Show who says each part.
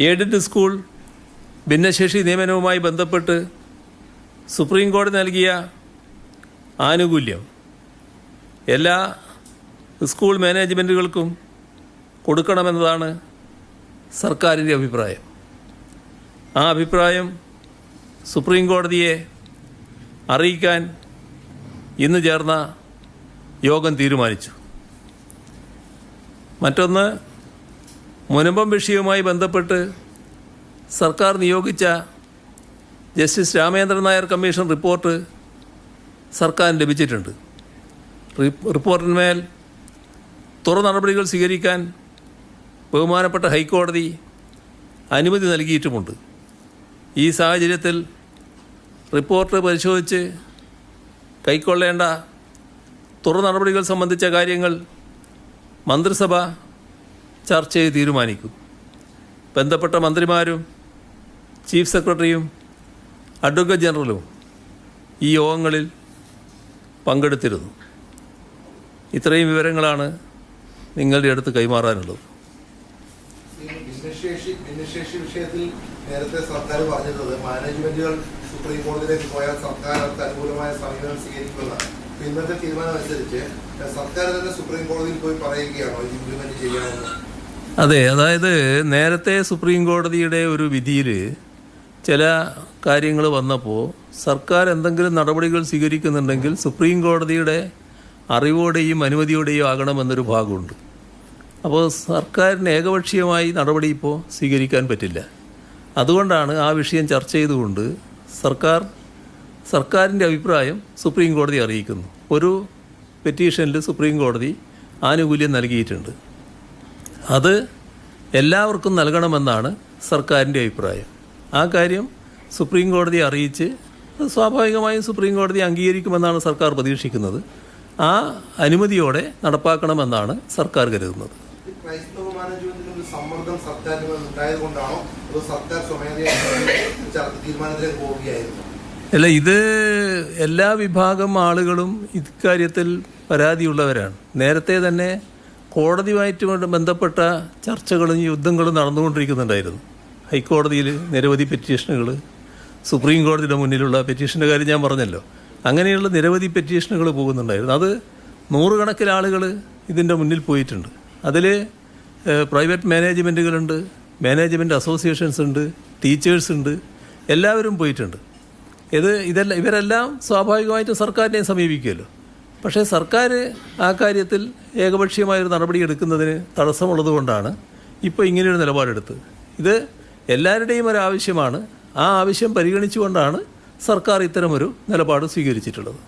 Speaker 1: Aided school ഭിന്നശേഷി നിയമനവുമായി ബന്ധപ്പെട്ട് supreme കോടതി നൽകിയ ആനുകൂല്യം എല്ലാ സ്കൂൾ മാനേജ്മെൻറ്റുകൾക്കും കൊടുക്കണമെന്നതാണ് സർക്കാരിൻ്റെ അഭിപ്രായം. ആ അഭിപ്രായം സുപ്രീം കോടതിയെ അറിയിക്കാൻ ഇന്ന് ചേർന്ന യോഗം തീരുമാനിച്ചു. മറ്റൊന്ന്, മുനമ്പം വിഷയവുമായി ബന്ധപ്പെട്ട് സർക്കാർ നിയോഗിച്ച justice Ramendran Nair commission report സർക്കാരിന് ലഭിച്ചിട്ടുണ്ട്. റിപ്പോർട്ടിന്മേൽ തുടർ നടപടികൾ സ്വീകരിക്കാൻ ബഹുമാനപ്പെട്ട ഹൈക്കോടതി അനുമതി നൽകിയിട്ടുമുണ്ട്. ഈ സാഹചര്യത്തിൽ റിപ്പോർട്ട് പരിശോധിച്ച് കൈക്കൊള്ളേണ്ട തുടർ നടപടികൾ സംബന്ധിച്ച കാര്യങ്ങൾ മന്ത്രിസഭ ചർച്ച ചെയ്ത് തീരുമാനിക്കും. ബന്ധപ്പെട്ട മന്ത്രിമാരും ചീഫ് സെക്രട്ടറിയും അഡ്വക്കേറ്റ് ജനറലും ഈ യോഗങ്ങളിൽ പങ്കെടുത്തിരുന്നു. ഇത്രയും വിവരങ്ങളാണ് നിങ്ങളുടെ അടുത്ത് കൈമാറാനുള്ളത്.
Speaker 2: ഭിന്നശേഷി വിഷയത്തിൽ നേരത്തെ സർക്കാർ പറഞ്ഞിട്ടുള്ളത് മാനേജ്മെന്റുകൾ സുപ്രീം കോടതിയിലേക്ക് പോയാൽ സർക്കാർ അവർക്ക് അനുകൂലമായ സമീപനം സ്വീകരിക്കുന്നതാണ്. ഇന്നത്തെ തീരുമാനം അനുസരിച്ച് സർക്കാർ തന്നെ സുപ്രീം കോടതിയിൽ പോയി പറയുകയാണോ ഇംപ്ലിമെന്റ് ചെയ്യണമെന്ന്?
Speaker 1: അതെ, അതായത് നേരത്തെ സുപ്രീം കോടതിയുടെ ഒരു വിധിയിൽ ചില കാര്യങ്ങൾ വന്നപ്പോൾ സർക്കാർ എന്തെങ്കിലും നടപടികൾ സ്വീകരിക്കുന്നുണ്ടെങ്കിൽ സുപ്രീം കോടതിയുടെ അറിവോടെയും അനുമതിയോടെയും ആകണമെന്നൊരു ഭാഗമുണ്ട്. അപ്പോൾ സർക്കാരിന് ഏകപക്ഷീയമായി നടപടി ഇപ്പോൾ സ്വീകരിക്കാൻ പറ്റില്ല. അതുകൊണ്ടാണ് ആ വിഷയം ചർച്ച ചെയ്തുകൊണ്ട് സർക്കാരിൻ്റെ അഭിപ്രായം സുപ്രീം കോടതി അറിയിക്കുന്നു. ഒരു പെറ്റീഷനിൽ സുപ്രീം കോടതി ആനുകൂല്യം നൽകിയിട്ടുണ്ട്. അത് എല്ലാവർക്കും നൽകണമെന്നാണ് സർക്കാരിൻ്റെ അഭിപ്രായം. ആ കാര്യം സുപ്രീം കോടതിയെ അറിയിച്ച് സ്വാഭാവികമായും സുപ്രീം കോടതി അംഗീകരിക്കുമെന്നാണ് സർക്കാർ പ്രതീക്ഷിക്കുന്നത്. ആ അനുമതിയോടെ നടപ്പാക്കണമെന്നാണ് സർക്കാർ കരുതുന്നത്.
Speaker 2: ക്രൈസ്തവ മാനേജ്മെന്റിന് സമ്മർദ്ദം സർക്കാരിന് ഉണ്ടായതുകൊണ്ടാണോ അതോ സർക്കാർ സ്വമേധയാ തീരുമാനത്തിലേക്ക് പോവുകയായിരുന്നു?
Speaker 1: അല്ല, ഇത് എല്ലാ വിഭാഗം ആളുകളും ഇക്കാര്യത്തിൽ പരാതിയുള്ളവരാണ്. നേരത്തെ തന്നെ കോടതിയുമായിട്ട് ബന്ധപ്പെട്ട ചർച്ചകളും യുദ്ധങ്ങളും നടന്നുകൊണ്ടിരിക്കുന്നുണ്ടായിരുന്നു. ഹൈക്കോടതിയിൽ നിരവധി പെറ്റീഷനുകൾ, സുപ്രീം കോടതിയുടെ മുന്നിലുള്ള പെറ്റീഷൻ്റെ കാര്യം ഞാൻ പറഞ്ഞല്ലോ. അങ്ങനെയുള്ള നിരവധി പെറ്റീഷനുകൾ പോകുന്നുണ്ടായിരുന്നു. അത് നൂറുകണക്കിന് ആളുകൾ ഇതിൻ്റെ മുന്നിൽ പോയിട്ടുണ്ട്. അതിൽ പ്രൈവറ്റ് മാനേജ്മെൻറ്റുകളുണ്ട്, മാനേജ്മെൻറ്റ് അസോസിയേഷൻസ് ഉണ്ട്, ടീച്ചേഴ്സ് ഉണ്ട്, എല്ലാവരും പോയിട്ടുണ്ട്. ഇവരെല്ലാം സ്വാഭാവികമായിട്ടും സർക്കാരിനെ സമീപിക്കുമല്ലോ. പക്ഷേ സർക്കാർ ആ കാര്യത്തിൽ ഏകപക്ഷീയമായൊരു നടപടി എടുക്കുന്നതിന് തടസ്സമുള്ളത് കൊണ്ടാണ് ഇപ്പോൾ ഇങ്ങനെയൊരു നിലപാടെടുത്തത്. ഇത് എല്ലാവരുടെയും ഒരു ആവശ്യമാണ്. ആ ആവശ്യം പരിഗണിച്ചുകൊണ്ടാണ് സർക്കാർ ഇത്തരമൊരു നിലപാട് സ്വീകരിച്ചിട്ടുള്ളത്.